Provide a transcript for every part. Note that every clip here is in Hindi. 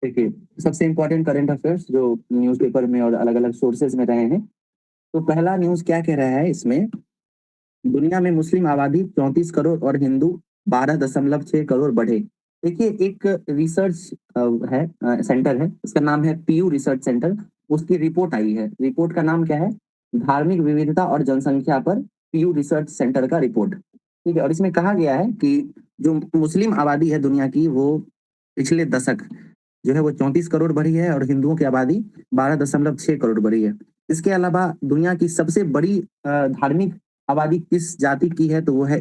देखिए, सबसे इम्पोर्टेंट करंट अफेयर्स जो न्यूज़पेपर में और अलग-अलग सोर्सेज़ में रहे हैं। तो पहला न्यूज़ क्या कह रहा है इसमें, दुनिया में मुस्लिम आबादी 34 करोड़ और हिंदू 12.6 करोड़ बढ़े। देखिए एक रिसर्च है सेंटर है, उसका नाम है पीयू रिसर्च सेंटर, उसकी रिपोर्ट आई है। रिपोर्ट का नाम क्या है? धार्मिक विविधता और जनसंख्या पर पीयू रिसर्च सेंटर का रिपोर्ट। ठीक है? और इसमें कहा गया है कि जो मुस्लिम आबादी है दुनिया की वो पिछले दशक जो है वो 34 करोड़ बढ़ी है और हिंदुओं की आबादी 12.6 करोड़ बढ़ी है। इसके अलावा दुनिया की सबसे बड़ी धार्मिक आबादी किस जाति की है तो वो है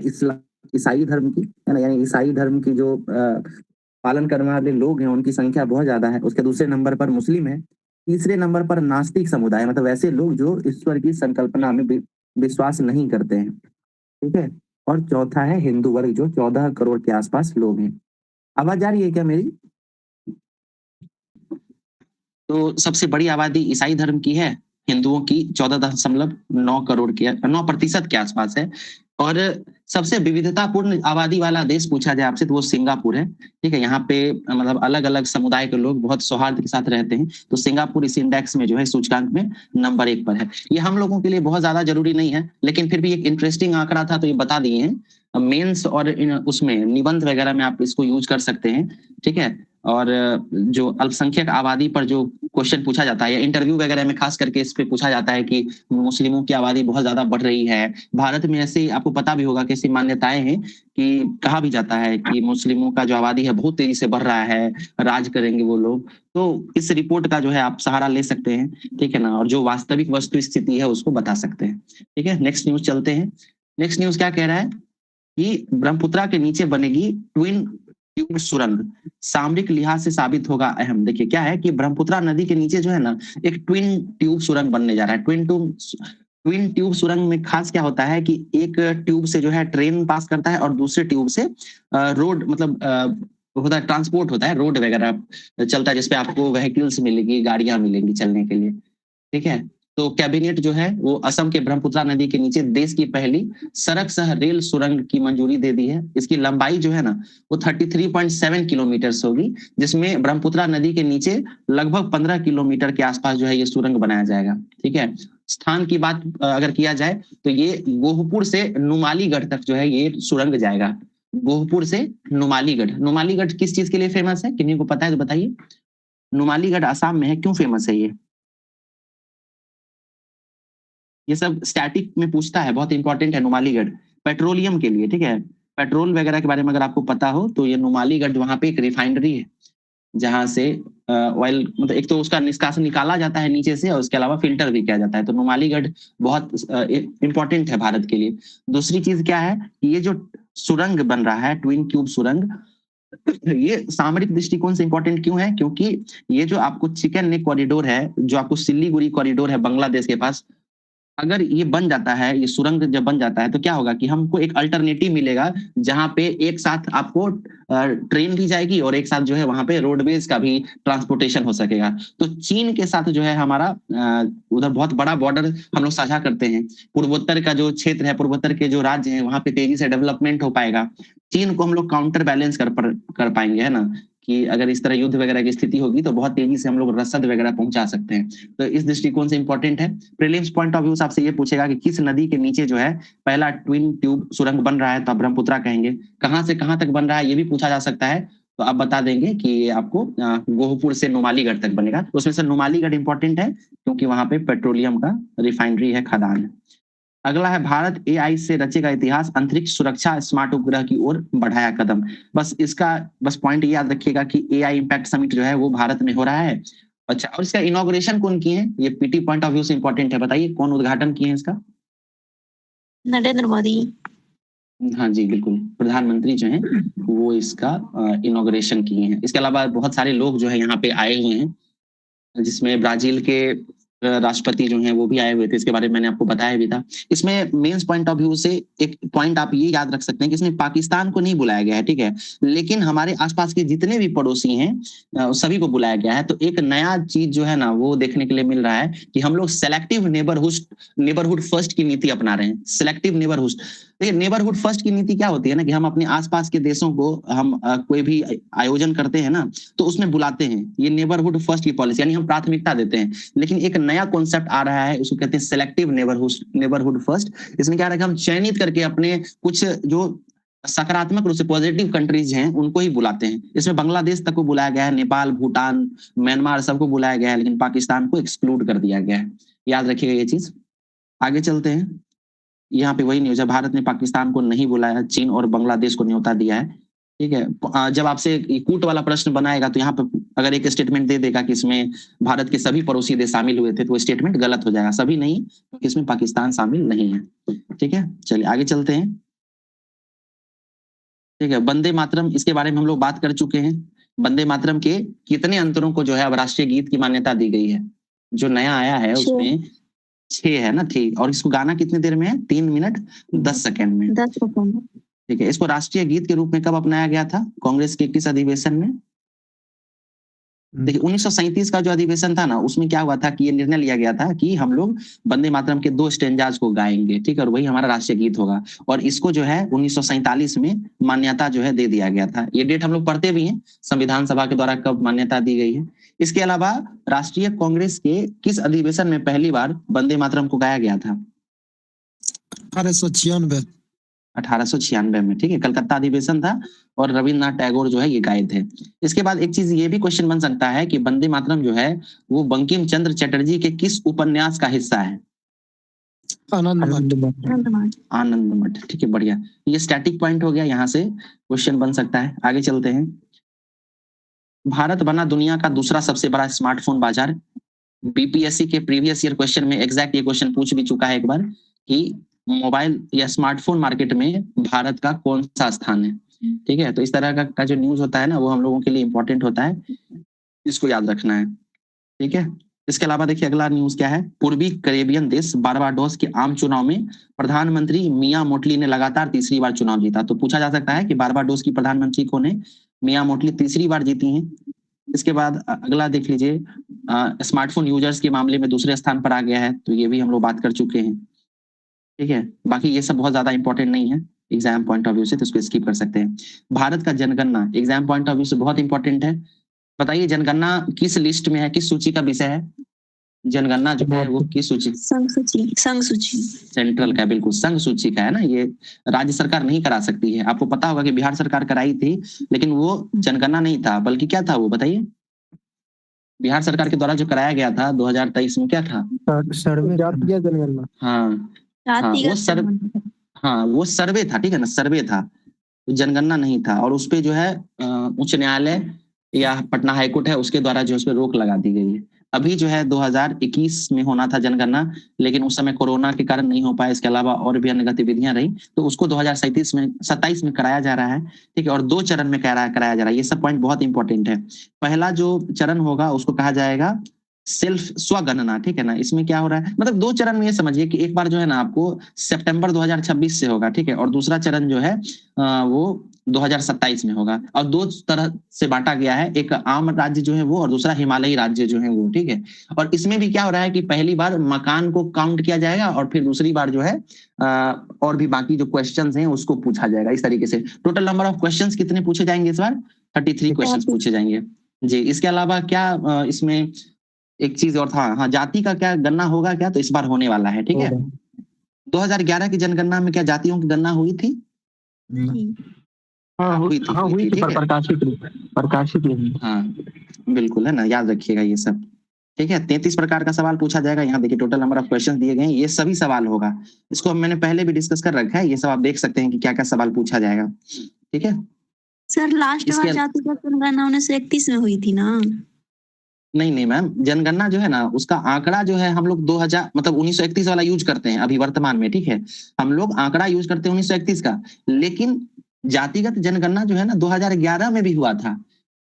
ईसाई धर्म की, है ना? यानी ईसाई धर्म की जो पालन करने वाले लोग हैं उनकी संख्या बहुत ज़्यादा है। उसके दूसरे नंबर पर मुस्लिम है, तीसरे नंबर पर नास्तिक समुदाय मतलब ऐसे लोग जो ईश्वर की संकल्पना में विश्वास नहीं करते हैं, ठीक है? और चौथा है हिंदू वर्ग जो 14 करोड़ के आसपास लोग हैं। आवाज़ आ रही है क्या मेरी? तो सबसे बड़ी आबादी ईसाई धर्म की है, हिंदुओं की 14.9 करोड़ के 9% के आसपास है। और सबसे विविधतापूर्ण आबादी वाला देश पूछा जाए आपसे तो वो सिंगापुर है। ठीक है? यहाँ पे मतलब अलग-अलग समुदाय के लोग बहुत सौहार्द के साथ रहते हैं। तो सिंगापुर इस इंडेक्स में जो है सूचकांक में नंबर 1 पर है। ये हम लोगों के लिए बहुत ज़्यादा ज़रूरी नहीं है, लेकिन फिर भी एक इंटरेस्टिंग आंकड़ा था तो ये बता दिए हैं। मेंस और उसमें निबंध वगैरह में आप इसको यूज़ कर सकते हैं। ठीक है? और जो अल्पसंख्यक आबादी पर जो क्वेश्चन पूछा जाता है या इंटरव्यू वगैरह में खास करके इस पे पूछा जाता है कि मुस्लिमों की आबादी बहुत ज्यादा बढ़ रही है। भारत में ऐसी आपको पता भी होगा कि ऐसी मान्यताएं हैं कि कहा भी जाता है कि मुस्लिमों का जो आबादी है बहुत तेजी से बढ़ रहा है, राज करेंगे वो लोग। तो इस रिपोर्ट का जो है आप सहारा ले सकते हैं, ठीक है ना? और जो वास्तविक वस्तु स्थिति है उसको बता सकते हैं। ठीक है, नेक्स्ट न्यूज चलते हैं। नेक्स्ट न्यूज क्या कह रहा है कि ब्रह्मपुत्रा के नीचे बनेगी ट्विन ट्यूब सुरंग, सामरिक लिहाज से साबित होगा अहम। देखिए क्या है कि ब्रह्मपुत्रा नदी के नीचे जो है ना एक ट्विन ट्यूब सुरंग बनने जा रहा है। ट्विन ट्यूब सुरंग में खास क्या होता है कि एक ट्यूब से जो है ट्रेन पास करता है और दूसरे ट्यूब से रोड मतलब होता है, ट्रांसपोर्ट होता है, रोड वगैरह चलता है जिसपे आपको व्हीकल्स मिलेगी, गाड़ियां मिलेंगी चलने के लिए। ठीक है? तो कैबिनेट जो है वो असम के ब्रह्मपुत्रा नदी के नीचे देश की पहली सड़क सह रेल सुरंग की मंजूरी दे दी है। इसकी लंबाई जो है ना वो 33.7 किलोमीटर होगी, जिसमें ब्रह्मपुत्रा नदी के नीचे लगभग 15 किलोमीटर के आसपास जो है ये सुरंग बनाया जाएगा। ठीक है? स्थान की बात अगर किया जाए तो ये गोहपुर से नुमालीगढ़ तक जो है ये सुरंग जाएगा। गोहपुर से नुमालीगढ़। नुमालीगढ़ किस चीज के लिए फेमस है? किन्हीं को पता है तो बताइए। नुमालीगढ़ आसाम में है, क्यों फेमस है ये सब स्टैटिक में पूछता है, बहुत इंपॉर्टेंट है नुमालीगढ़ पेट्रोलियम के लिए। ठीक है? पेट्रोल वगैरह के बारे में अगर आपको पता हो तो ये नुमालीगढ़ वहां पे एक रिफाइनरी है जहां से ऑयल मतलब एक तो उसका निष्कासन निकाला जाता है नीचे से और उसके अलावा फिल्टर भी किया जाता है। तो नुमालीगढ़ बहुत इंपॉर्टेंट है भारत के लिए। दूसरी चीज क्या है कि ये जो सुरंग बन रहा है ट्विन ट्यूब सुरंग, ये सामरिक दृष्टिकोण से इंपॉर्टेंट क्यों है? क्योंकि ये जो आपको चिकन नेक कॉरिडोर है, जो आपको सिल्लीगुड़ी कॉरिडोर है बांग्लादेश के पास, अगर ये बन जाता है, ये सुरंग जब बन जाता है तो क्या होगा कि हमको एक अल्टरनेटिव मिलेगा जहां पे एक साथ आपको ट्रेन भी जाएगी और एक साथ जो है वहां पे रोडवेज का भी ट्रांसपोर्टेशन हो सकेगा। तो चीन के साथ जो है हमारा उधर बहुत बड़ा बॉर्डर हम लोग साझा करते हैं। पूर्वोत्तर का जो क्षेत्र है, पूर्वोत्तर के जो राज्य हैं वहां पे तेजी से डेवलपमेंट हो पाएगा। चीन को हम लोग काउंटर बैलेंस कर पाएंगे, है ना? कि अगर इस तरह युद्ध वगैरह की स्थिति होगी तो बहुत तेजी से हम लोग रसद वगैरह पहुंचा सकते हैं। तो इस दृष्टिकोण से इंपॉर्टेंट है। प्रीलिम्स पॉइंट ऑफ व्यू से आपसे ये पूछेगा कि किस नदी के नीचे जो है पहला ट्विन ट्यूब सुरंग बन रहा है, तो आप ब्रह्मपुत्रा कहेंगे। कहां से कहां तक बन रहा है ये भी पूछा जा सकता है, तो आप बता देंगे कि ये आपको गोहपुर से नुमालीगढ़ तक बनेगा। तो उसमें से नुमालीगढ़ इंपॉर्टेंट है क्योंकि वहां पे पेट्रोलियम का रिफाइनरी है, खदान है। अगला है भारत एआई से रचेगा इतिहास, अंतरिक्ष सुरक्षा स्मार्ट उपग्रह की ओर बढ़ाया कदम। बस इसका बस पॉइंट ये याद रखिएगा कि एआई इम्पैक्ट समिट जो है वो भारत में हो रहा है। अच्छा, और इसका इनॉग्रेशन कौन किए हैं? ये पीटी पॉइंट ऑफ व्यू से इंपॉर्टेंट है, बताइए कौन उद्घाटन किए हैं इसका? नरेंद्र मोदी। हाँ जी बिल्कुल, प्रधानमंत्री जो हैं वो इसका इनॉग्रेशन किए हैं। इसके अलावा बहुत सारे लोग जो है यहाँ पे आए हुए हैं, जिसमें ब्राजील के राष्ट्रपति जो हैं वो भी आए हुए थे, इसके बारे में मैंने आपको बताया भी था। इसमें मेंस पॉइंट ऑफ व्यू से एक पॉइंट आप ये याद रख सकते हैं कि इसमें पाकिस्तान को नहीं बुलाया गया है, ठीक है, लेकिन हमारे आसपास के जितने भी पड़ोसी हैं सभी को बुलाया गया है। तो एक नया चीज जो है ना वो देखने के लिए मिल रहा है कि हम लोग सेलेक्टिव नेबरहुड फर्स्ट की नीति अपना रहे हैं। सेलेक्टिव नेबरहुड, देखिए नेबरहुड फर्स्ट की नीति क्या होती है ना कि हम अपने आसपास के देशों को हम कोई भी आयोजन करते हैं ना तो उसमें बुलाते हैं। ये नेबरहुड फर्स्ट की पॉलिसी, यानी हम प्राथमिकता देते हैं। लेकिन एक नया कॉन्सेप्ट आ रहा है, उसको कहते हैं सेलेक्टिव नेबरहुड फर्स्ट। इसमें क्या है कि हम चयनित करके अपने कुछ जो सकारात्मक रूप से पॉजिटिव कंट्रीज हैं उनको ही बुलाते हैं। इसमें बांग्लादेश तक को बुलाया गया है, नेपाल, भूटान, म्यांमार सबको बुलाया गया है, लेकिन पाकिस्तान को एक्सक्लूड कर दिया गया है। याद रखिएगा ये चीज। आगे चलते हैं। यहाँ पे वही न्यूज है, भारत ने पाकिस्तान को नहीं बुलाया, चीन और बांग्लादेश को न्योता दिया है, ठीक है। जब आपसे कूट वाला प्रश्न बनाएगा तो यहाँ पे अगर एक स्टेटमेंट दे देगा कि इसमें भारत के सभी पड़ोसी देश शामिल हुए थे तो वो स्टेटमेंट गलत हो जाएगा। सभी नहीं, क्योंकि इसमें पाकिस्तान शामिल नहीं है, ठीक है। चलिए आगे चलते हैं, ठीक है। वंदे मातरम, इसके बारे में हम लोग बात कर चुके हैं। वंदे मातरम के कितने अंतरों को जो है अब राष्ट्रीय गीत की मान्यता दी गई है? जो नया आया है उसमें 6 है ना, ठीक। और इसको गाना कितनी देर में है? 3 मिनट 10 सेकंड में, 10 सेकंड, ठीक है। इसको राष्ट्रीय गीत के रूप में कब अपनाया गया था? कांग्रेस के किस अधिवेशन में? देखिए 1937 का जो अधिवेशन था ना उसमें क्या हुआ था कि ये निर्णय लिया गया था कि हम लोग वंदे मातरम के 2 स्टेंजाज को गाएंगे, ठीक है, और वही हमारा राष्ट्रीय गीत होगा। और इसको जो है 1947 में मान्यता जो है दे दिया गया था। ये डेट हम लोग पढ़ते भी हैं, संविधान सभा के द्वारा कब मान्यता दी गई है। इसके अलावा राष्ट्रीय कांग्रेस के किस अधिवेशन में पहली बार वंदे मातरम को गाया गया था? 1896 में, ठीक है, कलकत्ता अधिवेशन था और रविन्द्रनाथ टैगोर जो है ये गाए थे। इसके बाद एक चीज ये भी क्वेश्चन बन सकता है कि वंदे मातरम जो है वो बंकिम चंद्र चटर्जी के किस उपन्यास का हिस्सा है? आनंद मठ, ठीक है, बढ़िया। ये स्टैटिक पॉइंट हो गया, यहाँ से क्वेश्चन बन सकता है। आगे चलते हैं। भारत बना दुनिया का दूसरा सबसे बड़ा स्मार्टफोन बाजार। बीपीएससी के प्रीवियस ईयर क्वेश्चन में एग्जैक्ट ये क्वेश्चन पूछ भी चुका है एक बार कि मोबाइल या स्मार्टफोन मार्केट में भारत का कौन सा स्थान है, ठीक है। तो इस तरह का जो न्यूज होता है ना वो हम लोगों के लिए इंपॉर्टेंट होता है, इसको याद रखना है, ठीक है। इसके अलावा देखिए अगला न्यूज क्या है। पूर्वी कैरेबियन देश बारबाडोस के आम चुनाव में प्रधानमंत्री मिया मोटली ने लगातार तीसरी बार चुनाव जीता। तो पूछा जा सकता है कि बारबाडोस की प्रधानमंत्री कौन है? मिया मोटली तीसरी बार जीती हैं। इसके बाद अगला देख लीजिए, स्मार्टफोन यूजर्स के मामले में दूसरे स्थान पर आ गया है, तो ये भी हम लोग बात कर चुके हैं, ठीक है। बाकी ये सब बहुत ज्यादा इंपॉर्टेंट नहीं है एग्जाम पॉइंट ऑफ व्यू से, तो इसको स्किप कर सकते हैं। भारत का जनगणना एग्जाम पॉइंट ऑफ व्यू से बहुत इंपॉर्टेंट है। बताइए जनगणना किस लिस्ट में है, किस सूची का विषय है? जनगणना जो है वो किस सूची? संघ सूची सेंट्रल का, बिल्कुल संघ सूची का है ना। ये राज्य सरकार नहीं करा सकती है। आपको पता होगा कि बिहार सरकार कराई थी, लेकिन वो जनगणना नहीं था, बल्कि क्या था वो बताइए? बिहार सरकार के द्वारा जो कराया गया था 2023 में क्या था? सर्वे जनगणना। हाँ हाँ, वो सर्वे था, ठीक है ना, सर्वे था, जनगणना नहीं था। और उस पे जो है उच्च न्यायालय या पटना हाईकोर्ट है उसके द्वारा जो है उस पर रोक लगा दी गई है। अभी जो है 2021 में होना था जनगणना, लेकिन उस समय कोरोना के कारण नहीं हो पाया। इसके अलावा और भी अन्य गतिविधियां रही, तो उसको 2027 में कराया जा रहा है, ठीक है। और 2 चरण में कराया जा रहा है। ये सब पॉइंट बहुत इंपॉर्टेंट है। पहला जो चरण होगा उसको कहा जाएगा सेल्फ स्वगणना, ठीक है ना। इसमें क्या हो रहा है, मतलब 2 चरण में ये समझिए कि एक बार जो है ना आपको सितंबर 2026 से होगा, ठीक है, और दूसरा चरण जो है वो 2027 में होगा। और 2 तरह से बांटा गया है, एक आम राज्य जो है वो और दूसरा हिमालयी राज्य जो है वो, ठीक है। और इसमें भी क्या हो रहा है कि पहली बार मकान को काउंट किया जाएगा और फिर दूसरी बार जो है और भी बाकी जो क्वेश्चंस हैं उसको पूछा जाएगा। इस तरीके से टोटल नंबर ऑफ क्वेश्चंस कितने पूछे जाएंगे इस बार? 33 क्वेश्चंस पूछे जाएंगे जी। इसके अलावा क्या इसमें एक चीज और था, हाँ, जाति का क्या गणना होगा क्या? तो इस बार होने वाला है, ठीक है। 2011 की जनगणना में क्या जातियों की गणना हुई थी? हुई थी, प्रकाशित नहीं। हाँ बिल्कुल, है ना, याद रखिएगा ये सब, ठीक है। 33 प्रकार का सवाल पूछा जाएगा। यहाँ देखिए टोटल नंबर ऑफ क्वेश्चन दिए गए हैं, ये सभी सवाल होगा। इसको मैंने पहले भी डिस्कस कर रखा है, ये सब आप देख सकते हैं कि क्या क्या सवाल पूछा जाएगा, ठीक है। सर लास्ट बार जातिगत जनगणना 1931 में हुई थी ना? नहीं मैम, जनगणना जो है ना उसका आंकड़ा जो है हम लोग 2000 मतलब 1931 वाला यूज करते हैं अभी वर्तमान में, ठीक है। हम लोग आंकड़ा यूज करते हैं 1931 का, लेकिन जातिगत जनगणना जो है ना 2011 में भी हुआ था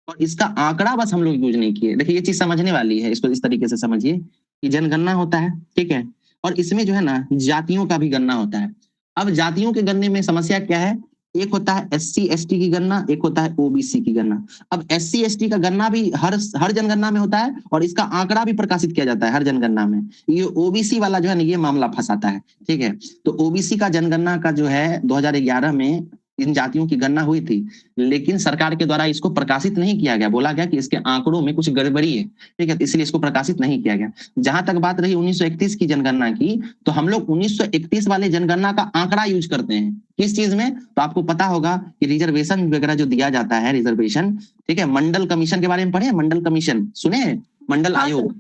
और इसका आंकड़ा बस हम लोग यूज नहीं किए। देखिए ये चीज समझने वाली है, इसको इस तरीके से समझिए की जनगणना होता है, ठीक है, और इसमें जो है ना जातियों का भी गणना होता है। अब जातियों के गणने में समस्या क्या है, एक होता है SC ST की गणना, एक होता है OBC की गणना। अब SC ST का गणना भी हर जनगणना में होता है और इसका आंकड़ा भी प्रकाशित किया जाता है हर जनगणना में। ये OBC वाला जो है ना ये मामला फंसाता है, ठीक है। तो OBC का जनगणना का जो है 2011 में इन जातियों की गणना हुई थी, लेकिन सरकार के द्वारा इसको प्रकाशित नहीं किया गया। बोला गया कि इसके आंकड़ों में कुछ गड़बड़ी है, ठीक है, इसलिए इसको प्रकाशित नहीं किया गया। जहां तक बात रही 1931 की जनगणना की, तो हम लोग 1931 वाले जनगणना का आंकड़ा यूज करते हैं किस चीज में, तो आपको पता होगा कि रिजर्वेशन वगैरह जो दिया जाता है, रिजर्वेशन, ठीक है, मंडल कमीशन के बारे में पढ़े, मंडल कमीशन सुने हैं, मंडल आयोग,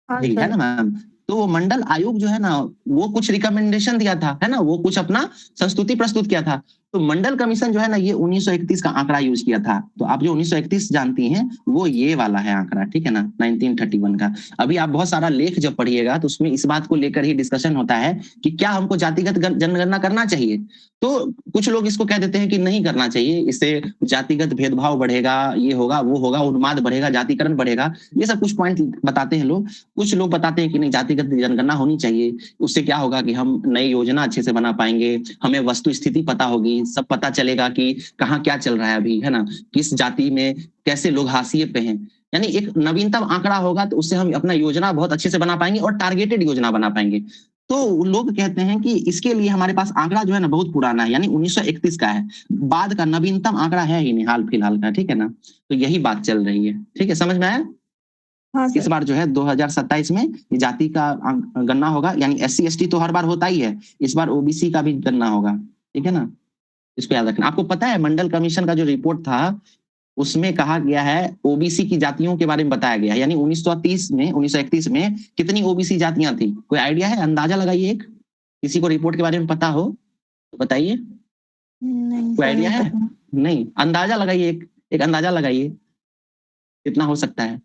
ठीक है ना मैम। तो वो मंडल आयोग जो है ना वो कुछ रिकमेंडेशन दिया था, है ना, वो कुछ अपना संस्तुति प्रस्तुत किया था। तो मंडल कमीशन जो है ना ये 1931 का आंकड़ा यूज किया था। तो आप जो 1931 जानती हैं वो ये वाला है आंकड़ा, ठीक है ना, 1931 का। अभी आप बहुत सारा लेख जब पढ़िएगा तो उसमें इस बात को लेकर ही डिस्कशन होता है कि क्या हमको जातिगत जनगणना करना चाहिए। तो कुछ लोग इसको कह देते हैं कि नहीं करना चाहिए, इससे जातिगत भेदभाव बढ़ेगा, ये होगा वो होगा, उन्माद बढ़ेगा, जातिकरण बढ़ेगा, ये सब कुछ पॉइंट बताते हैं लोग। कुछ लोग बताते हैं कि नहीं, जातिगत जनगणना होनी चाहिए, उससे क्या होगा कि हम नई योजना अच्छे से बना पाएंगे, हमें वस्तु स्थिति पता होगी, सब पता चलेगा कि कहाँ क्या चल रहा है अभी, है ना, किस जाति में कैसे लोग हाशिए पे हैं। यानी एक नवीनतम आंकड़ा होगा तो उससे हम अपना योजना बहुत अच्छे से बना पाएंगे और टारगेटेड योजना बना पाएंगे। तो लोग कहते हैं कि इसके लिए हमारे पास आंकड़ा जो है ना बहुत पुराना है, यानी 1931 का है, बाद का नवीनतम आंकड़ा है ही नहीं हाल फिलहाल का, ठीक है ना। तो यही बात चल रही है, ठीक है, समझ में आया। हाँ इस बार जो है 2027 में जाति का गणना होगा, यानी SC ST तो हर बार होता ही है, इस बार OBC का भी गणना होगा, ठीक है ना, इसको याद रखना। आपको पता है मंडल कमीशन का जो रिपोर्ट था उसमें कहा गया है OBC की जातियों के बारे में बताया गया है, यानी 1931 में कितनी OBC जातियां थी, कोई आइडिया है, अंदाजा लगाइए, एक किसी को रिपोर्ट के बारे में पता हो तो बताइए, कोई आइडिया है, नहीं, अंदाजा लगाइए, एक अंदाजा लगाइए कितना हो सकता है।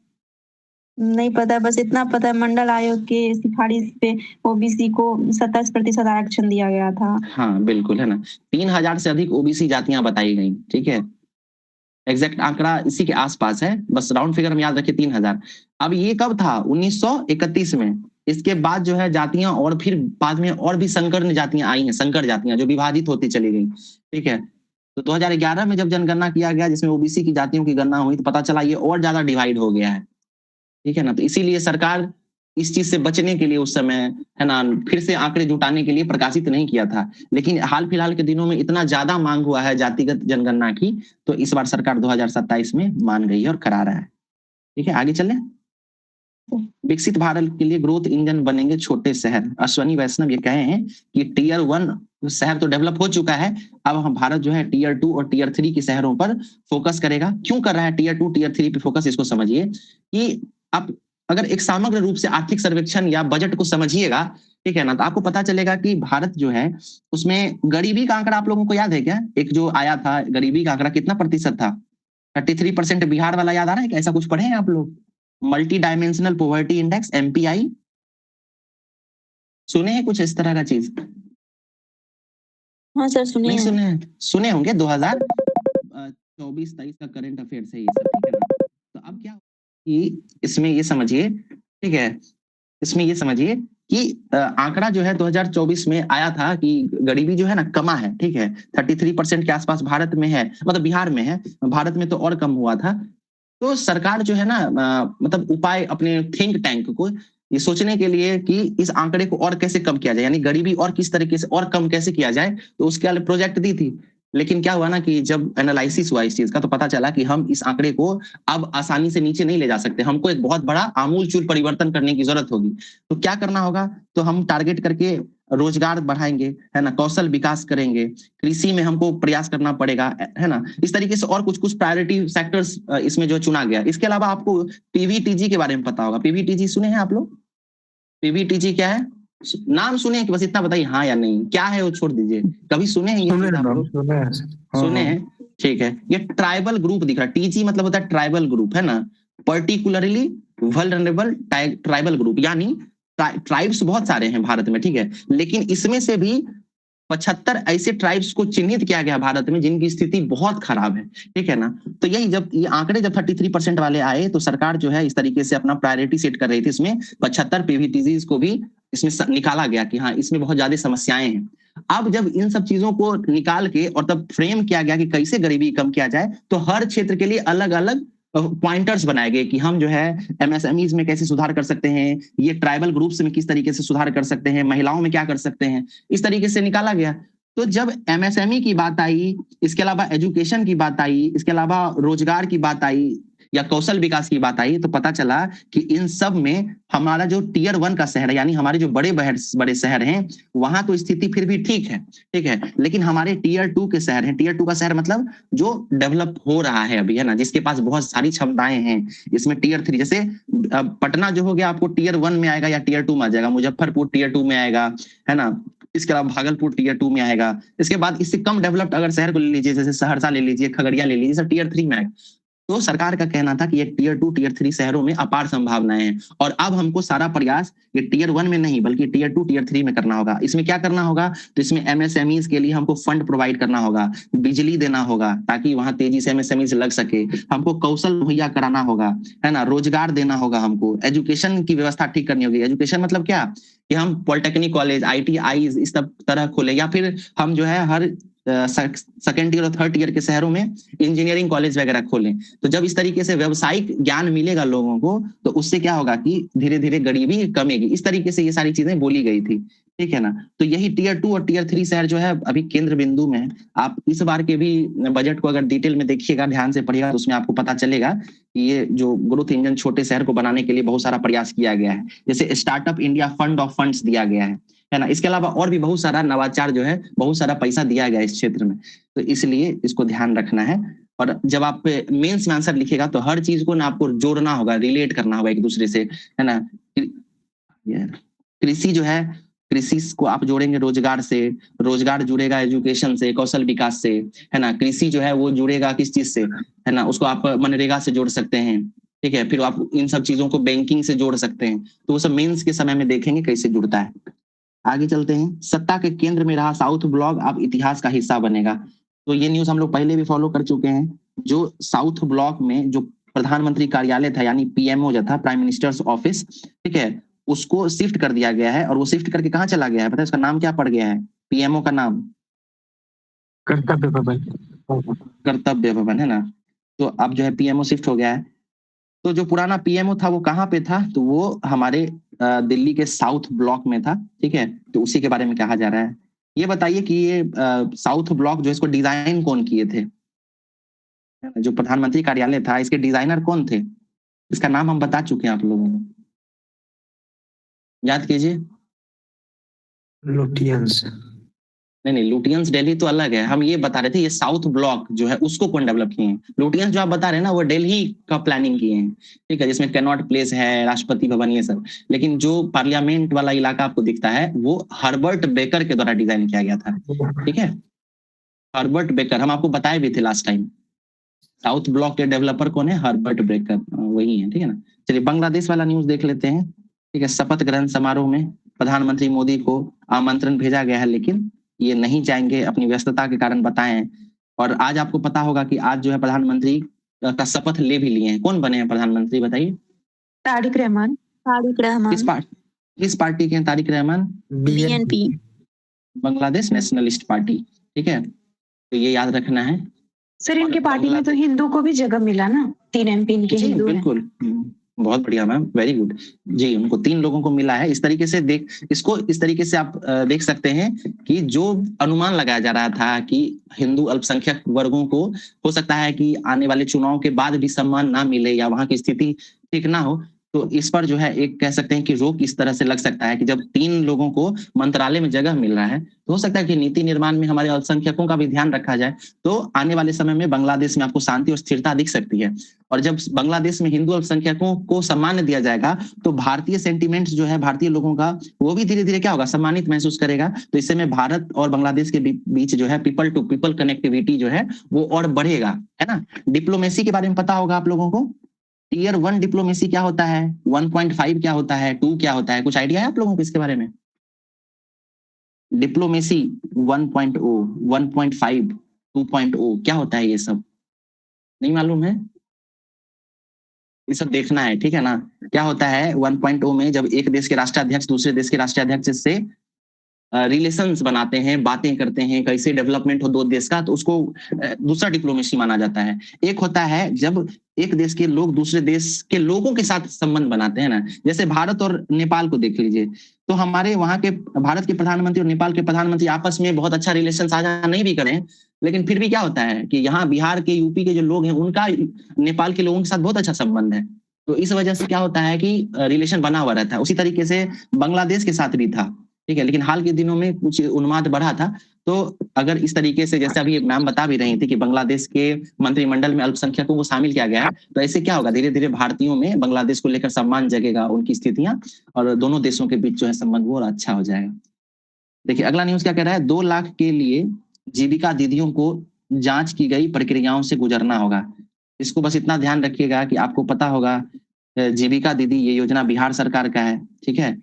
नहीं पता, बस इतना पता है मंडल आयोग के सिफारिश पे OBC को 27% आरक्षण दिया गया था। हाँ बिल्कुल, है ना, 3000 से अधिक OBC जातियां बताई गई, ठीक है, एग्जैक्ट आंकड़ा इसी के आसपास है, बस राउंड फिगर में याद रखिए 3000। अब ये कब था, 1931 में। इसके बाद जो है जातियां और फिर बाद में और भी संकर जातियां आई हैं, संकर जातियां जो विभाजित होती चली गई, ठीक है। तो 2011 में जब जनगणना किया गया जिसमें OBC की जातियों की गणना हुई तो पता चला ये और ज्यादा डिवाइड हो गया है, ठीक है ना। तो इसीलिए सरकार इस चीज से बचने के लिए उस समय, है ना, फिर से आंकड़े जुटाने के लिए प्रकाशित नहीं किया था। लेकिन हाल फिलहाल के दिनों में इतना ज्यादा मांग हुआ है जातिगत जनगणना की, तो इस बार सरकार 2027 में मान गई है और करा रहा है, ठीक है। आगे चले, विकसित भारत के लिए ग्रोथ इंजन बनेंगे छोटे शहर। अश्वनी वैष्णव ये कहे हैं कि Tier 1 शहर तो डेवलप हो चुका है, अब हम भारत जो है Tier 2 और Tier 3 की शहरों पर फोकस करेगा। क्यों कर रहा है Tier 2 Tier 3 पे फोकस, इसको समझिए कि आप अगर एक समग्र रूप से आर्थिक सर्वेक्षण या बजट को समझिएगा, ठीक है ना, तो आपको पता चलेगा कि भारत जो है उसमें गरीबी का आंकड़ा आप लोगों को याद है क्या, एक जो आया था गरीबी का आंकड़ा कितना प्रतिशत था, 33%। बिहार वाला याद आ रहा है क्या, ऐसा कुछ पढ़े हैं आप लोग, multi dimensional poverty index MPI, सुने हैं कुछ इस तरह का चीज? हाँ सर सुने नहीं हैं। सुने हैं, सुने होंगे, 2024-23 का करंट अफेयर्स है ये सब, ठीक है ना। तो अब क्या कि इसमें ये समझिए, ठीक है, इसमें ये समझिए कि आंकड़ा जो है 2024 में आया था कि गरीबी जो है ना कमा है, ठीक है, 33% के आसपास भारत में है, मतलब बिहार में है, भारत में तो और कम हुआ था। तो सरकार जो है ना मतलब उपाय अपने थिंक टैंक को ये सोचने के लिए कि इस आंकड़े को और कैसे कम किया जाए, यानी गरीबी और किस तरीके से और कम कैसे किया जाए, तो उसके लिए प्रोजेक्ट दी थी। लेकिन क्या हुआ ना कि जब एनालिसिस हुआ इस चीज का तो पता चला कि हम इस आंकड़े को अब आसानी से नीचे नहीं ले जा सकते, हमको एक बहुत बड़ा आमूलचूल परिवर्तन करने की जरूरत होगी। तो क्या करना होगा, तो हम टारगेट करके रोजगार बढ़ाएंगे, है ना, कौशल विकास करेंगे, कृषि में हमको प्रयास करना पड़ेगा, है ना, इस तरीके से और कुछ कुछ प्रायोरिटी सेक्टर्स इसमें जो चुना गया। इसके अलावा आपको PVTG के बारे में पता होगा, PVTG सुने हैं आप लोग, PVTG क्या है, नाम सुने हैं कि बस इतना बताइए हाँ या नहीं, क्या है वो छोड़ दीजिए, कभी सुने हैं ये चीज आप लोग? सुने हैं, ठीक है। ये ट्राइबल ग्रुप दिख रहा है, TG मतलब होता है ट्राइबल ग्रुप, है ना, पर्टिकुलरली वल्नरेबल ट्राइबल ग्रुप, यानी ट्राइब्स बहुत सारे हैं भारत में, ठीक है, लेकिन इसमें से भी 75 ऐसे ट्राइब्स को चिन्हित किया गया भारत में जिनकी स्थिति बहुत खराब है, ठीक है ना। तो यही जब ये आंकड़े जब 33% वाले आए तो सरकार जो है इस तरीके से अपना प्रायोरिटी सेट कर रही थी, इसमें 75 पीवीटीजीज को भी इसमें निकाला गया कि हाँ इसमें बहुत ज्यादा समस्याएं हैं। अब जब इन सब चीजों को निकाल के और तब फ्रेम किया गया कि कैसे गरीबी कम किया जाए, तो हर क्षेत्र के लिए अलग अलग पॉइंटर्स बनाए गए कि हम जो है एमएसएमईज में कैसे सुधार कर सकते हैं, ये ट्राइबल ग्रुप्स में किस तरीके से सुधार कर सकते हैं, महिलाओं में क्या कर सकते हैं, इस तरीके से निकाला गया। तो जब एमएसएमई की बात आई, इसके अलावा एजुकेशन की बात आई, इसके अलावा रोजगार की बात आई या कौशल विकास की बात आई, तो पता चला कि इन सब में हमारा जो टियर 1 का शहर है, यानी हमारे जो बड़े शहर हैं, वहां तो स्थिति फिर भी ठीक है, लेकिन हमारे टियर 2 के शहर हैं, टियर 2 का शहर मतलब जो डेवलप हो रहा है अभी, है ना, जिसके पास बहुत सारी क्षमताएं हैं। इसमें टियर 3 जैसे पटना जो हो गया आपको टियर 1 में आएगा या टियर 2 में आ जाएगा, मुजफ्फरपुर टियर 2 में आएगा, है ना, इसके अलावा भागलपुर टियर 2 में आएगा। इसके बाद इससे कम डेवलप्ड अगर शहर को ले लीजिए, जैसे सहरसा ले लीजिए, खगड़िया ले लीजिए, सब टियर 3 में आएगा। तो सरकार का कहना था कि ये टियर 2 टियर 3 शहरों में अपार संभावनाएं हैं, और अब हमको सारा प्रयास ये टियर 1 में नहीं बल्कि टियर 2 टियर 3 में करना होगा। इसमें क्या करना होगा, तो इसमें एमएसएमईज के लिए हमको फंड प्रोवाइड करना होगा, बिजली देना होगा ताकि वहां तेजी से एमएसएमईज लग सके, हमको कौशल मुहैया कराना होगा, है ना, रोजगार देना होगा, हमको एजुकेशन की व्यवस्था ठीक करनी होगी। एजुकेशन मतलब क्या कि हम पॉलिटेक्निक कॉलेज, आईटीआई इस सब तरह खोले, या फिर हम जो है हर सेकेंड ईयर और थर्ड ईयर के शहरों में इंजीनियरिंग कॉलेज वगैरह खोलें। तो जब इस तरीके से व्यावसायिक ज्ञान मिलेगा लोगों को, तो उससे क्या होगा कि धीरे धीरे गरीबी कमेगी। इस तरीके से ये सारी चीजें बोली गई थी, ठीक है ना। तो यही टियर 2 और टियर 3 शहर जो है अभी केंद्र बिंदु में है। आप इस बार के भी बजट को अगर डिटेल में देखिएगा, ध्यान से पढ़िएगा, तो उसमें आपको पता चलेगा कि ये जो ग्रोथ इंजन छोटे शहर को बनाने के लिए बहुत सारा प्रयास किया गया है। जैसे startup India fund of funds दिया गया है ना। इसके अलावा और भी बहुत सारा नवाचार जो है, बहुत सारा पैसा दिया गया है इस क्षेत्र में। तो इसलिए इसको ध्यान रखना है। और जब आप मेंस में आंसर लिखेगा तो हर चीज को ना आपको जोड़ना होगा, रिलेट करना होगा एक दूसरे से, है ना। कृषि जो है, कृषि को आप जोड़ेंगे रोजगार से, रोजगार जुड़ेगा एजुकेशन से, कौशल विकास से, है ना। कृषि जो है वो जुड़ेगा किस चीज से, है ना, उसको आप मनरेगा से जोड़ सकते हैं, ठीक है। फिर आप इन सब चीजों को बैंकिंग से जोड़ सकते हैं। तो वो सब मेंस के समय में देखेंगे कैसे जुड़ता है। आगे चलते हैं। सत्ता के केंद्र में रहा साउथ ब्लॉक अब इतिहास का हिस्सा बनेगा। तो ये न्यूज हम लोग पहले भी फॉलो कर चुके हैं। जो साउथ ब्लॉक में जो प्रधानमंत्री कार्यालय था, यानी पीएमओ जो था, प्राइम मिनिस्टर्स ऑफिस, ठीक है, उसको शिफ्ट कर दिया गया है। और वो शिफ्ट करके कहाँ चला गया है पता है? उसका नाम क्या पड़ गया है? पीएमओ का नाम कर्तव्य भवन। कर्तव्य भवन, है ना। तो अब जो है पीएमओ शिफ्ट हो गया है। तो जो पुराना पीएमओ था वो कहाँ पे था? तो वो हमारे दिल्ली के साउथ ब्लॉक में था, ठीक है। तो उसी के बारे में कहा जा रहा है। ये बताइए कि ये साउथ ब्लॉक जो इसको डिजाइन कौन किए थे? जो प्रधानमंत्री कार्यालय था, इसके डिजाइनर कौन थे? इसका नाम हम बता चुके हैं आप लोगों को, याद कीजिए। लुटियंस। नहीं, लुटियंस दिल्ली तो अलग है। हम ये बता रहे थे ये साउथ ब्लॉक जो है उसको कौन डेवलप किए हैं। लुटियंस जो आप बता रहे हैं ना वो दिल्ली का प्लानिंग किए हैं, ठीक है, जिसमें कैनॉट प्लेस है, राष्ट्रपति भवन, ये सब। लेकिन जो पार्लियामेंट वाला इलाका आपको दिखता है वो हर्बर्ट बेकर के द्वारा डिजाइन किया गया था, ठीक है। हर्बर्ट बेकर, हम आपको बताए भी थे लास्ट टाइम। साउथ ब्लॉक के डेवलपर कौन है? हर्बर्ट बेकर, वही है, ठीक है ना। चलिए बांग्लादेश वाला न्यूज देख लेते हैं, ठीक है। शपथ ग्रहण समारोह में प्रधानमंत्री मोदी को आमंत्रण भेजा गया है, लेकिन ये नहीं जाएंगे, अपनी व्यस्तता के कारण बताएं। और आज आपको पता होगा कि आज जो है प्रधानमंत्री का शपथ ले भी लिए हैं। कौन बने हैं प्रधानमंत्री बताइए? तारिक रहमान। किस पार्टी के हैं Tariq Rahman? BNP, Bangladesh nationalist party, ठीक है। तो ये याद रखना है। सर इनके पार्टी में तो हिंदू को भी जगह मिला ना, 3 MP इनके हिंदू हैं। बिल्कुल, बहुत बढ़िया मैम, वेरी गुड जी। उनको 3 लोगों को मिला है। इस तरीके से इस तरीके से आप देख सकते हैं कि जो अनुमान लगाया जा रहा था कि हिंदू अल्पसंख्यक वर्गों को हो सकता है कि आने वाले चुनाव के बाद भी सम्मान ना मिले या वहां की स्थिति ठीक ना हो, तो इस पर जो है एक कह सकते हैं कि रोक इस तरह से लग सकता है कि जब 3 लोगों को मंत्रालय में जगह मिल रहा है तो हो सकता है कि नीति निर्माण में हमारे अल्पसंख्यकों का भी ध्यान रखा जाए, तो आने वाले समय में बांग्लादेश में आपको शांति और स्थिरता दिख सकती है। और जब बांग्लादेश में हिंदू अल्पसंख्यकों को सम्मान दिया जाएगा तो भारतीय सेंटिमेंट्स जो है भारतीय लोगों का, वो भी धीरे धीरे क्या होगा, सम्मानित महसूस करेगा। तो इससे में भारत और बांग्लादेश के बीच जो है पीपल टू पीपल कनेक्टिविटी जो है वो और बढ़ेगा, है ना। डिप्लोमेसी के बारे में पता होगा आप लोगों को। टियर 1 डिप्लोमेसी क्या होता है, 1.5 क्या होता है, 2 क्या होता है, कुछ आइडिया है आप लोगों को इसके बारे में? डिप्लोमेसी 1.0, 1.5, 2.0 क्या होता है ये सब? नहीं मालूम है? ये सब देखना है, ठीक है ना? क्या होता है 1.0 में? जब एक देश के राष्ट्राध्यक्ष दूसरे देश के राष्ट्राध्यक्ष से रिलेशंस बनाते हैं, बातें करते हैं, कैसे डेवलपमेंट हो दो देश का, तो उसको दूसरा डिप्लोमेसी माना जाता है। एक होता है जब एक देश के लोग दूसरे देश के लोगों के साथ संबंध बनाते हैं ना, जैसे भारत और नेपाल को देख लीजिए, तो हमारे वहां के भारत के प्रधानमंत्री और नेपाल के प्रधानमंत्री आपस में बहुत अच्छा रिलेशन साझा नहीं भी करें, लेकिन फिर भी क्या होता है कि यहाँ बिहार के, यूपी के जो लोग हैं, उनका नेपाल के लोगों के साथ बहुत अच्छा संबंध है। तो इस वजह से क्या होता है कि रिलेशन बना हुआ रहता है। उसी तरीके से बांग्लादेश के साथ भी था, ठीक है, लेकिन हाल के दिनों में कुछ उन्माद बढ़ा था। तो अगर इस तरीके से, जैसे अभी मैम बता भी रही थी कि बांग्लादेश के मंत्रिमंडल में अल्पसंख्यकों को शामिल किया गया है, तो ऐसे क्या होगा, धीरे धीरे भारतीयों में बांग्लादेश को लेकर सम्मान जगेगा, उनकी स्थितियां, और दोनों देशों के बीच जो है संबंध वो अच्छा हो जाएगा। देखिए अगला न्यूज क्या कह रहा है, 2 लाख के लिए जीविका दीदियों को जांच की गई प्रक्रियाओं से गुजरना होगा। इसको बस इतना ध्यान रखिएगा कि आपको पता होगा जीविका दीदी ये योजना बिहार सरकार का है, ठीक है।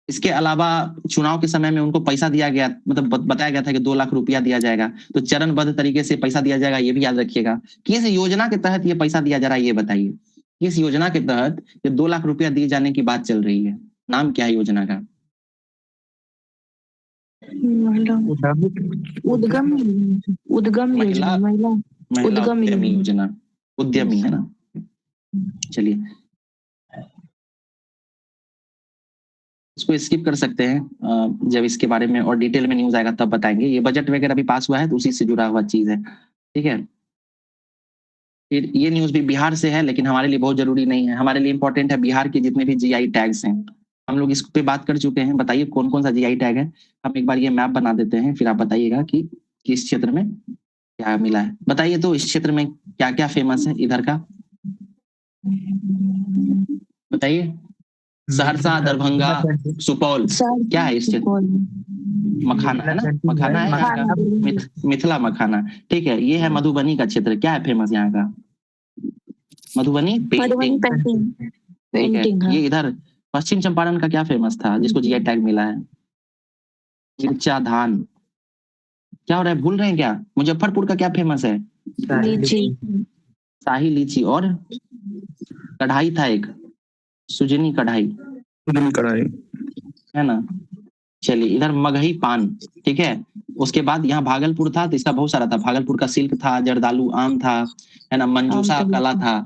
इसके अलावा चुनाव के समय में उनको पैसा दिया गया, मतलब बताया गया था कि 2 लाख रुपया दिया जाएगा, तो चरणबद्ध तरीके से पैसा दिया जाएगा, ये भी याद रखिएगा। किस योजना के तहत ये पैसा दिया जा रहा है, ये बताइए। किस योजना के तहत ये 2 लाख रुपया दिए जाने की बात चल रही है? नाम क्या है योजना का? उद्गम उद्गम योजना, महिला उद्यमी योजना, उद्यमी है ना। चलिए इसको स्किप कर सकते हैं, जब इसके बारे में और डिटेल में न्यूज आएगा तब बताएंगे। ये बजट वगैरह भी पास हुआ है तो उसी से जुड़ा हुआ चीज है, ठीक है। फिर ये न्यूज भी बिहार से है, लेकिन हमारे लिए बहुत जरूरी नहीं है। हमारे लिए इंपॉर्टेंट है बिहार के जितने भी जीआई टैग्स हैं, हम लोग इस पे बात कर चुके हैं। बताइए कौन कौन सा जीआई टैग है। हम एक बार ये मैप बना देते हैं, फिर आप बताइएगा कि किस क्षेत्र में क्या मिला है। बताइए तो इस क्षेत्र में क्या क्या फेमस है इधर का, बताइए। सहरसा, दरभंगा, सुपौल, क्या है इस क्षेत्र? मखाना है ना, मखाना है यहाँ का, मिथिला मखाना, ठीक है। ये है मधुबनी का क्षेत्र, क्या है फेमस यहाँ का? मधुबनी पेंटिंग, ठीक है। ये इधर पश्चिम चंपारण का क्या फेमस था जिसको जीआई टैग मिला है? मिर्चा धान। क्या हो रहा है, भूल रहे हैं क्या? मुजफ्फरपुर का क्या फेमस है? शाही लीची, और कढ़ाई था एक, सुजनी कढ़ाई है ना। चलिए इधर मगही पान, ठीक है। उसके बाद यहाँ भागलपुर था, तो इसका बहुत सारा था। भागलपुर का सिल्क था, जर्दालू आम था, है ना, मंजूसा कला था,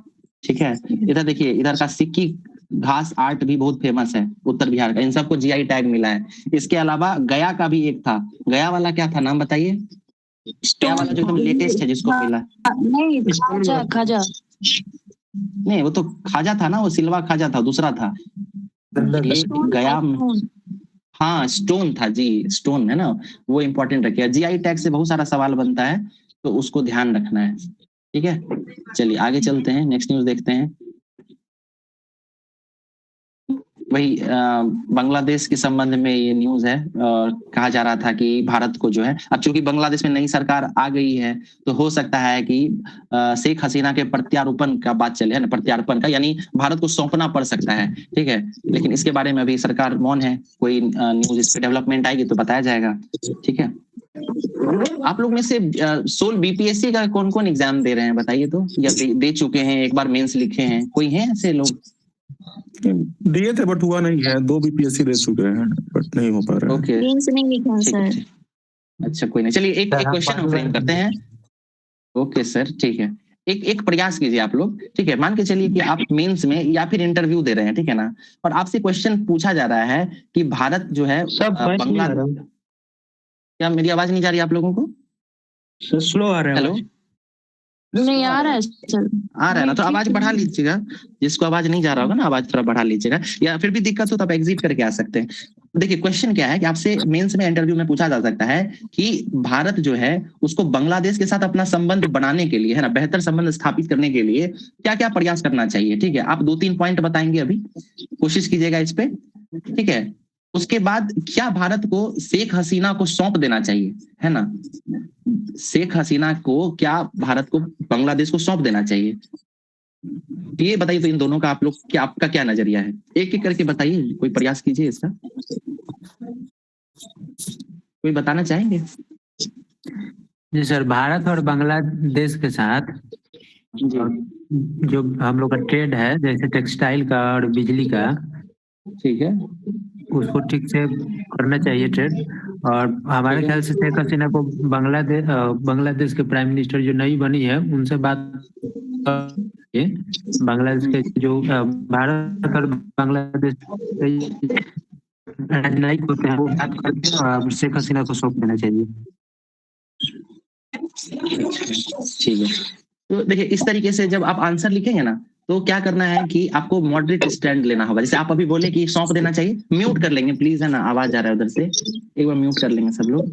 ठीक है। इधर देखिए, इधर का सिक्की घास आर्ट भी बहुत फेमस है उत्तर बिहार का। इन सबको जीआई टैग मिला है। इसके अलावा गया का भी एक था, गया वाला क्या था, नाम बताइए। गया वाला जो एकदम लेटेस्ट है जिसको मिला, नहीं खाजा, नहीं वो तो खाजा था ना, वो सिल्वा खाजा था, दूसरा था गया में। हाँ स्टोन था जी, स्टोन है ना, वो इंपॉर्टेंट रखिए। जीआई टैग से बहुत सारा सवाल बनता है, तो उसको ध्यान रखना है, ठीक है। चलिए आगे चलते हैं, नेक्स्ट न्यूज देखते हैं। वही बांग्लादेश के संबंध में ये न्यूज है। कहा जा रहा था कि भारत को जो है, अब चूंकि बांग्लादेश में नई सरकार आ गई है, तो हो सकता है कि शेख हसीना के प्रत्यारोपण का बात चले, है ना, प्रत्यार्पण का, यानी भारत को सौंपना पड़ सकता है, ठीक है। लेकिन इसके बारे में अभी सरकार मौन है, कोई न्यूज इस पे डेवलपमेंट आएगी तो बताया जाएगा, ठीक है। आप लोग में से सोल बीपीएससी का कौन कौन एग्जाम दे रहे हैं, बताइए तो, या दे चुके हैं, एक बार मेंस लिखे हैं, कोई है ऐसे लोग? दिए थे बट हुआ नहीं है। 2 बीपीएससी दे चुके हैं बट नहीं हो पा रहा है। ओके, अच्छा कोई नहीं। चलिए एक क्वेश्चन हम फ्रेम करते हैं। ओके सर, ठीक है। एक प्रयास कीजिए आप लोग, ठीक है। मान के चलिए कि आप मेंस में या फिर इंटरव्यू दे रहे हैं, ठीक है ना, और आपसे क्वेश्चन पूछा जा रहा है कि भारत जो है बांग्लादेश, क्या मेरी आवाज नहीं जा रही आप लोगों को? स्लो आ रहा है। हेलो, नहीं आ रहा है सर, आ रहा है ना, तो आवाज बढ़ा लीजिएगा। जिसको आवाज नहीं जा रहा होगा ना, आवाज थोड़ा बढ़ा लीजिएगा, या फिर भी दिक्कत हो तो आप एग्जिट करके आ सकते हैं। देखिए क्वेश्चन क्या है कि आपसे मेंस में, इंटरव्यू में पूछा जा सकता है कि भारत जो है उसको बांग्लादेश के साथ अपना संबंध बनाने के लिए, है ना, बेहतर संबंध स्थापित करने के लिए क्या क्या प्रयास करना चाहिए, ठीक है। आप 2-3 पॉइंट बताएंगे, अभी कोशिश कीजिएगा इस पे, ठीक है। उसके बाद क्या भारत को शेख हसीना को सौंप देना चाहिए, है ना, शेख हसीना को क्या भारत को बांग्लादेश को सौंप देना चाहिए, ये बताइए। तो इन दोनों का आप लोग क्या, आपका क्या नजरिया है, एक एक करके बताइए, कोई प्रयास कीजिए इसका। कोई बताना चाहेंगे? जी सर, भारत और बांग्लादेश के साथ जी जो हम लोग का ट्रेड है, जैसे टेक्सटाइल का और बिजली का, ठीक है, उसको ठीक से करना चाहिए ट्रेड। और हमारे ठीक है। ख्याल से शेख हसीना को बांग्लादेश के प्राइम मिनिस्टर जो नई बनी है उनसे बात करके बांग्लादेश के जो भारत और बांग्लादेश के राजनयिक होते हैं वो बात करके और शेख हसीना को सौंप देना चाहिए। ठीक है, तो देखिए इस तरीके से जब आप आंसर लिखेंगे ना, तो क्या करना है कि आपको मॉडरेट स्टैंड लेना होगा। जैसे आप अभी बोले कि सौंप देना चाहिए, म्यूट कर लेंगे प्लीज, है ना, आवाज आ रहा है उधर से, एक बार म्यूट कर लेंगे सब लोग।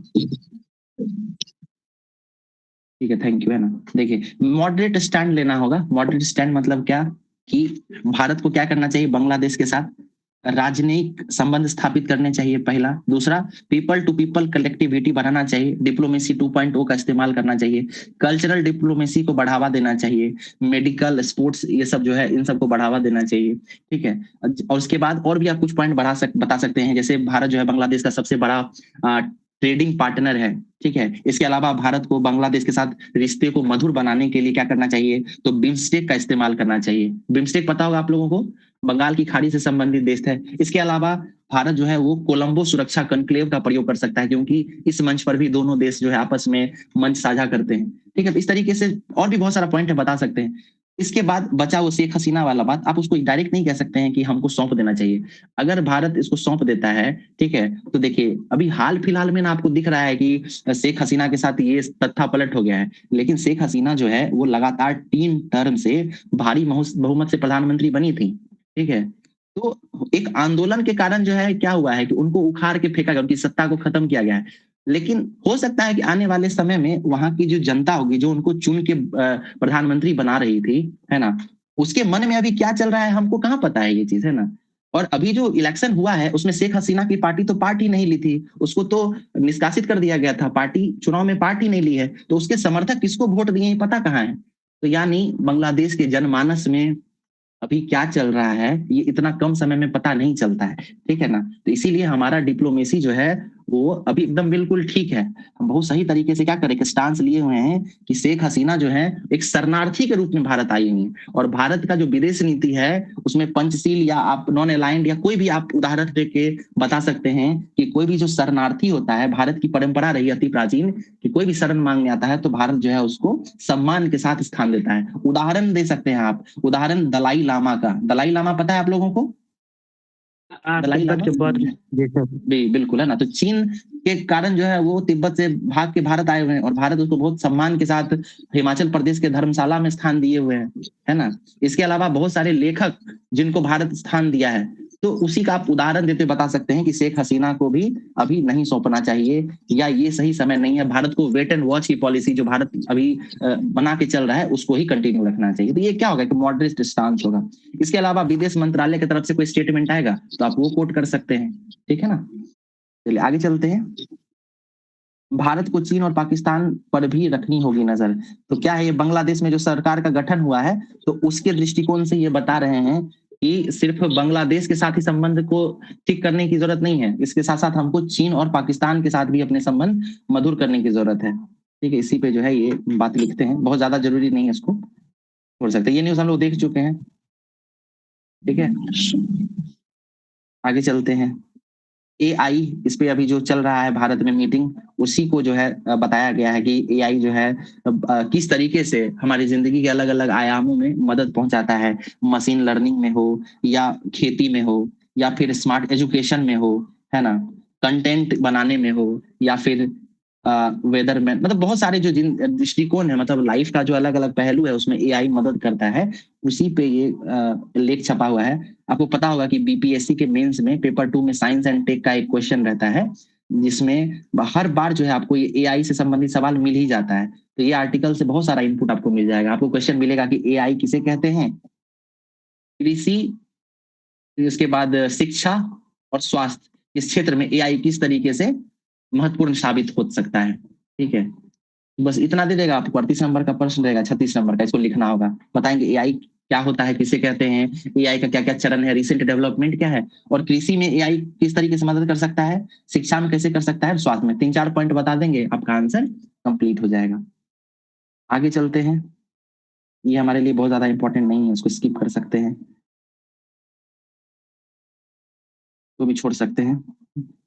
ठीक है, थैंक यू, है ना। देखिए मॉडरेट स्टैंड लेना होगा। मॉडरेट स्टैंड मतलब क्या कि भारत को क्या करना चाहिए, बांग्लादेश के साथ राजनयिक संबंध स्थापित करने चाहिए, पहला। दूसरा, पीपल टू पीपल कलेक्टिविटी बढ़ाना चाहिए, डिप्लोमेसी 2.0 का इस्तेमाल करना चाहिए, कल्चरल डिप्लोमेसी को बढ़ावा देना चाहिए, मेडिकल, स्पोर्ट्स, ये सब जो है इन सबको बढ़ावा देना चाहिए, ठीक है। और उसके बाद और भी आप कुछ पॉइंट बता सकते हैं, जैसे भारत जो है बांग्लादेश का सबसे बड़ा ट्रेडिंग पार्टनर है, ठीक है। इसके अलावा भारत को बांग्लादेश के साथ रिश्ते को मधुर बनाने के लिए क्या करना चाहिए, तो बिम्स्टेक का इस्तेमाल करना चाहिए। बिम्स्टेक पता होगा आप लोगों को, बंगाल की खाड़ी से संबंधित देश है। इसके अलावा भारत जो है वो कोलंबो सुरक्षा कॉन्क्लेव का प्रयोग कर सकता है, क्योंकि इस मंच पर भी दोनों देश जो है आपस में मंच साझा करते हैं, ठीक है। इस तरीके से और भी बहुत सारा पॉइंट है, बता सकते हैं। इसके बाद बचा वो शेख हसीना वाला बात, आप उसको डायरेक्ट नहीं कह सकते हैं कि हमको सौंप देना चाहिए। अगर भारत इसको सौंप देता है, ठीक है, तो देखिए अभी हाल फिलहाल में ना आपको दिख रहा है कि शेख हसीना के साथ ये तत्था पलट हो गया है, लेकिन शेख हसीना जो है वो लगातार 3 टर्म से भारी बहुमत से प्रधानमंत्री बनी थी, ठीक है। तो एक आंदोलन के कारण जो है क्या हुआ है कि उनको उखाड़ के फेंका गया, उनकी सत्ता को खत्म किया गया है। लेकिन हो सकता है कि आने वाले समय में वहां की जो जनता होगी, जो उनको चुन के प्रधानमंत्री बना रही थी, है ना, उसके मन में अभी क्या चल रहा है हमको कहाँ पता है ये चीज, है ना। और अभी जो इलेक्शन हुआ है उसमें शेख हसीना की पार्टी तो पार्टी नहीं ली थी, उसको तो निष्कासित कर दिया गया था, पार्टी चुनाव में पार्टी नहीं ली है, तो उसके समर्थक किसको वोट दिए पता कहाँ है। तो यानी बांग्लादेश के जनमानस में अभी क्या चल रहा है ये इतना कम समय में पता नहीं चलता है, ठीक है ना। तो इसीलिए हमारा डिप्लोमेसी जो है वो अभी एकदम बिल्कुल ठीक है। हम बहुत सही तरीके से क्या करें, स्टांस लिए हुए हैं कि शेख हसीना जो है एक शरणार्थी के रूप में भारत आई हुई है, और भारत का जो विदेश नीति है उसमें पंचशील या आप नॉन अलाइंड या कोई भी आप उदाहरण देके बता सकते हैं कि कोई भी जो शरणार्थी होता है, भारत की परंपरा रही अति प्राचीन कि कोई भी शरण मांगने आता है तो भारत जो है उसको सम्मान के साथ स्थान देता है। उदाहरण दे सकते हैं आप, उदाहरण दलाई लामा का। दलाई लामा पता है आप लोगों को? दलाई लामा बिल्कुल, है ना। तो चीन के कारण जो है वो तिब्बत से भाग के भारत आए हुए हैं, और भारत उसको बहुत सम्मान के साथ हिमाचल प्रदेश के धर्मशाला में स्थान दिए हुए हैं, है ना। इसके अलावा बहुत सारे लेखक जिनको भारत स्थान दिया है, तो उसी का आप उदाहरण देते बता सकते हैं कि शेख हसीना को भी अभी नहीं सौंपना चाहिए, या ये सही समय नहीं है। भारत को वेट एंड वॉच की पॉलिसी जो भारत अभी बना के चल रहा है उसको ही कंटिन्यू रखना चाहिए। तो ये क्या होगा कि मॉडरेट स्टांस होगा। इसके अलावा विदेश मंत्रालय की तरफ से कोई स्टेटमेंट आएगा तो आप वो कोट कर सकते हैं, ठीक है ना। चलिए आगे चलते हैं। भारत को चीन और पाकिस्तान पर भी रखनी होगी नजर। तो क्या है, ये बांग्लादेश में जो सरकार का गठन हुआ है तो उसके दृष्टिकोण से ये बता रहे हैं कि सिर्फ बांग्लादेश के साथ ही संबंध को ठीक करने की जरूरत नहीं है, इसके साथ साथ हमको चीन और पाकिस्तान के साथ भी अपने संबंध मधुर करने की जरूरत है, ठीक है। इसी पे जो है ये बात लिखते हैं, बहुत ज्यादा जरूरी नहीं है, इसको छोड़ सकते हैं। ये न्यूज हम लोग देख चुके हैं, ठीक है। आगे चलते हैं। AI, इस पे अभी जो चल रहा है भारत में मीटिंग, उसी को जो है बताया गया है कि AI जो है किस तरीके से हमारी जिंदगी के अलग अलग आयामों में मदद पहुंचाता है, मशीन लर्निंग में हो या खेती में हो या फिर स्मार्ट एजुकेशन में हो, है ना, कंटेंट बनाने में हो या फिर वेदर में, मतलब बहुत सारे जो दृष्टिकोण है, मतलब लाइफ का जो अलग अलग पहलू है उसमें AI मदद करता है। उसी पे ये लेख छपा हुआ है। आपको पता होगा कि BPSC के मेंस में पेपर 2 में साइंस एंड टेक का एक क्वेश्चन रहता है, जिसमें हर बार जो है आपको ये AI से संबंधित सवाल मिल ही जाता है। तो ये आर्टिकल से बहुत सारा इनपुट आपको मिल जाएगा। आपको क्वेश्चन मिलेगा कि AI किसे कहते हैं, कृषि, उसके बाद शिक्षा और स्वास्थ्य, इस क्षेत्र में AI किस तरीके से महत्वपूर्ण साबित हो सकता है, ठीक है। बस इतना दे देगा आपको। 38 नंबर का प्रश्न रहेगा, 36 नंबर का, इसको लिखना होगा। बताएंगे AI क्या होता है, किसे कहते हैं, एआई का क्या क्या चरण है, रिसेंट डेवलपमेंट क्या है, और कृषि में एआई किस तरीके से मदद कर सकता है, शिक्षा में कैसे कर सकता है, स्वास्थ्य में। 3-4 पॉइंट बता देंगे, आपका आंसर कंप्लीट हो जाएगा। आगे चलते हैं। ये हमारे लिए बहुत ज्यादा इंपॉर्टेंट नहीं है, उसको स्किप कर सकते हैं, तो भी छोड़ सकते हैं।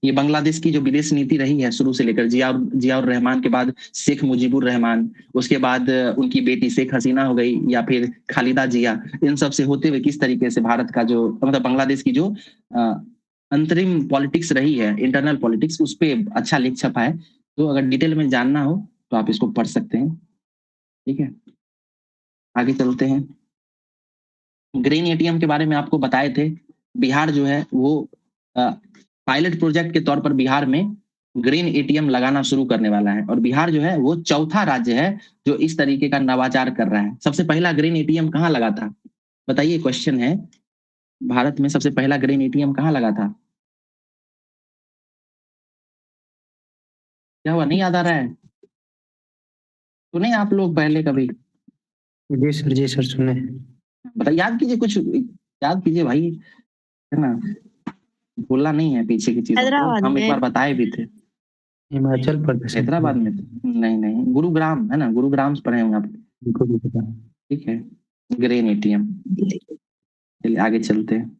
ये बांग्लादेश की जो विदेश नीति रही है शुरू से लेकर, जियाउर रहमान के बाद शेख मुजीबुर रहमान, उसके बाद उनकी बेटी शेख हसीना हो गई, या फिर खालिदा जिया, इन सब से होते हुए किस तरीके से भारत का जो मतलब बांग्लादेश की जो अंतरिम पॉलिटिक्स रही है, इंटरनल पॉलिटिक्स, उस पर अच्छा लेख छपा है। तो अगर डिटेल में जानना हो तो आप इसको पढ़ सकते हैं। ठीक है, आगे चलते हैं। ग्रीन एटीएम के बारे में आपको बताए थे। बिहार जो है वो पायलट प्रोजेक्ट के तौर पर बिहार में ग्रीन एटीएम लगाना शुरू करने वाला है, और बिहार जो है वो चौथा राज्य है जो इस तरीके का नवाचार कर रहा है। सबसे पहला ग्रीन एटीएम कहाँ लगा था, बताइए, क्वेश्चन है। भारत में सबसे पहला ग्रीन एटीएम कहाँ लगा था? क्या हुआ, नहीं याद आ रहा है? सुने आप लोग पहले कभी? जी सर सुने। बताइए, याद कीजिए, कुछ याद कीजिए भाई, है ना, भूलना नहीं है पीछे की चीजों को। हम एक बार बताए भी थे। हिमाचल प्रदेश, हैदराबाद में नहीं, गुरुग्राम है ना, गुरुग्राम से पढ़े होंगे आप। ठीक है, ग्रीन एटीएम। चलिए आगे चलते हैं।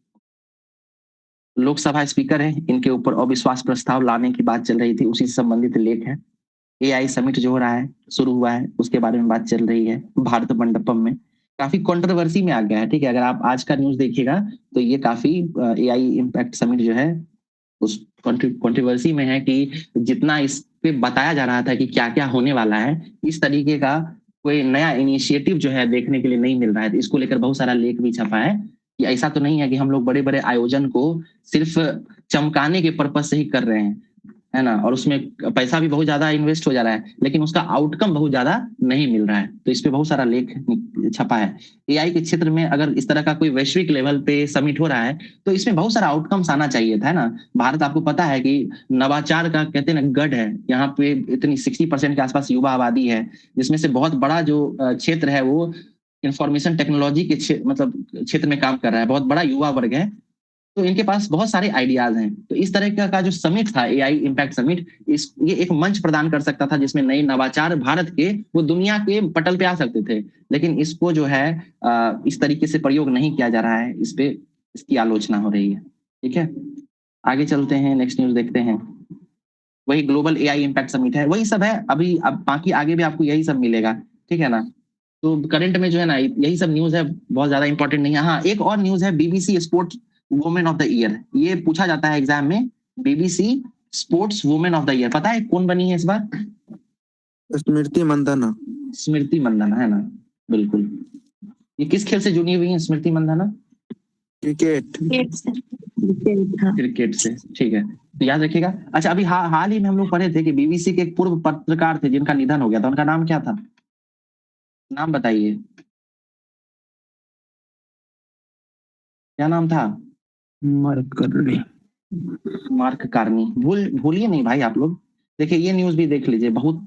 लोकसभा स्पीकर है, इनके ऊपर अविश्वास प्रस्ताव लाने की बात चल रही थी, उसी से संबंधित लेख है। एआई समिट जो हो रहा है, शुरू हुआ है, उसके बारे में बात चल रही है भारत मंडपम में। काफी कंट्रोवर्सी में आ गया है। ठीक है, अगर आप आज का न्यूज देखिएगा तो ये काफी एआई इम्पैक्ट समिट जो है उस कंट्रोवर्सी में है कि जितना इस पे बताया जा रहा था कि क्या क्या होने वाला है, इस तरीके का कोई नया इनिशिएटिव जो है देखने के लिए नहीं मिल रहा है। तो इसको लेकर बहुत सारा लेख भी छपा है कि ऐसा तो नहीं है कि हम लोग बड़े बड़े आयोजन को सिर्फ चमकाने के पर्पज से ही कर रहे हैं, है ना, और उसमें पैसा भी बहुत ज्यादा इन्वेस्ट हो जा रहा है, लेकिन उसका आउटकम बहुत ज्यादा नहीं मिल रहा है। तो इस पे बहुत सारा लेख छपा है। एआई के क्षेत्र में अगर इस तरह का कोई वैश्विक लेवल पे समिट हो रहा है तो इसमें बहुत सारा आउटकम्स आना चाहिए था, है ना। भारत आपको पता है कि नवाचार का कहते हैं ना गढ़ है, यहाँ पे इतनी 60% के आसपास युवा आबादी है, जिसमें से बहुत बड़ा जो क्षेत्र है वो इंफॉर्मेशन टेक्नोलॉजी के मतलब क्षेत्र में काम कर रहा है, बहुत बड़ा युवा वर्ग है। तो इनके पास बहुत सारे आइडियाज हैं। तो इस तरह का जो समिट था, एआई इम्पैक्ट समिट, ये एक मंच प्रदान कर सकता था जिसमें नए नवाचार भारत के वो दुनिया के पटल पे आ सकते थे। लेकिन इसको जो है इस तरीके से प्रयोग नहीं किया जा रहा है, इस पे इसकी आलोचना हो रही है। ठीक है, आगे चलते हैं, नेक्स्ट न्यूज देखते हैं। वही ग्लोबल एआई इम्पैक्ट समिट है, वही सब है अभी, अब बाकी आगे भी आपको यही सब मिलेगा। ठीक है ना। तो करंट में जो है ना यही सब न्यूज है, बहुत ज्यादा इंपॉर्टेंट नहीं है। हाँ, एक और न्यूज है, BBC sports women of the year, ये पूछा जाता है एग्जाम में, BBC sports women of the year. पता है कौन बनी है इस बार? स्मृति मंदाना। स्मृति मंदाना, है ना, बिल्कुल। ये किस खेल से जुड़ी हुई है स्मृति मंदाना? क्रिकेट। क्रिकेट से, ठीक है, तो याद रखिएगा। अच्छा, अभी हाल ही में हम लोग पढ़े थे कि बीबीसी के एक पूर्व पत्रकार थे जिनका निधन हो गया था, उनका नाम क्या था? नाम बताइए, क्या नाम था? Mark Carney. भूलिए नहीं भाई आप लोग। देखिए, ये न्यूज भी देख लीजिए, बहुत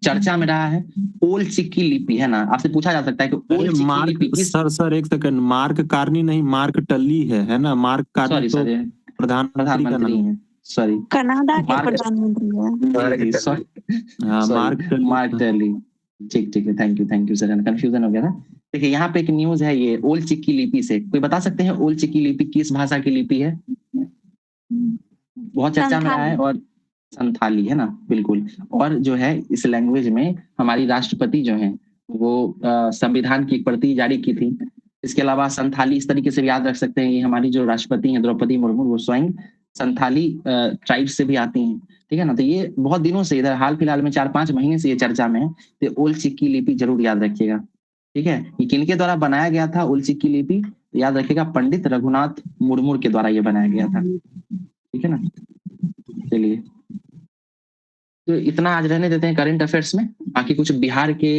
चर्चा में रहा है। ओल चिक्की लिपि, है ना, आपसे पूछा जा सकता है कि ओल चिक्की लिपि किस... सर एक सेकंड, मार्क कार्नी नहीं, मार्क टल्ली है ना। मार्क कार्नी तो प्रधानमंत्री है, सॉरी, कनाडा के प्रधानमंत्री है। मार्क टल्ली। ठीक है, थैंक यू सर, कंफ्यूजन हो गया था। देखिए, यहाँ पे एक न्यूज है, ये ओल चिक्की लिपि से, कोई बता सकते हैं ओल चिक्की लिपि किस भाषा की लिपि है? बहुत चर्चा में रहा है, और संथाली, है ना, बिल्कुल। और जो है इस लैंग्वेज में हमारी राष्ट्रपति जो है वो संविधान की एक प्रति जारी की थी। इसके अलावा संथाली इस तरीके से भी याद रख सकते हैं, ये हमारी जो राष्ट्रपति हैं द्रौपदी मुर्मू, वो स्वयं संथाली ट्राइब से भी आती हैं। ठीक है ना। तो ये बहुत दिनों से, इधर हाल फिलहाल में 4-5 महीने से ये चर्चा में है। तो ओल चिक्की लिपि जरूर याद रखिएगा। ठीक है, ये किनके द्वारा बनाया गया था ओल चिक्की लिपि? याद रखिएगा, पंडित रघुनाथ मुर्मू के द्वारा ये बनाया गया था। ठीक है ना। चलिए, तो इतना आज रहने देते हैं करंट अफेयर्स में। बाकी कुछ बिहार के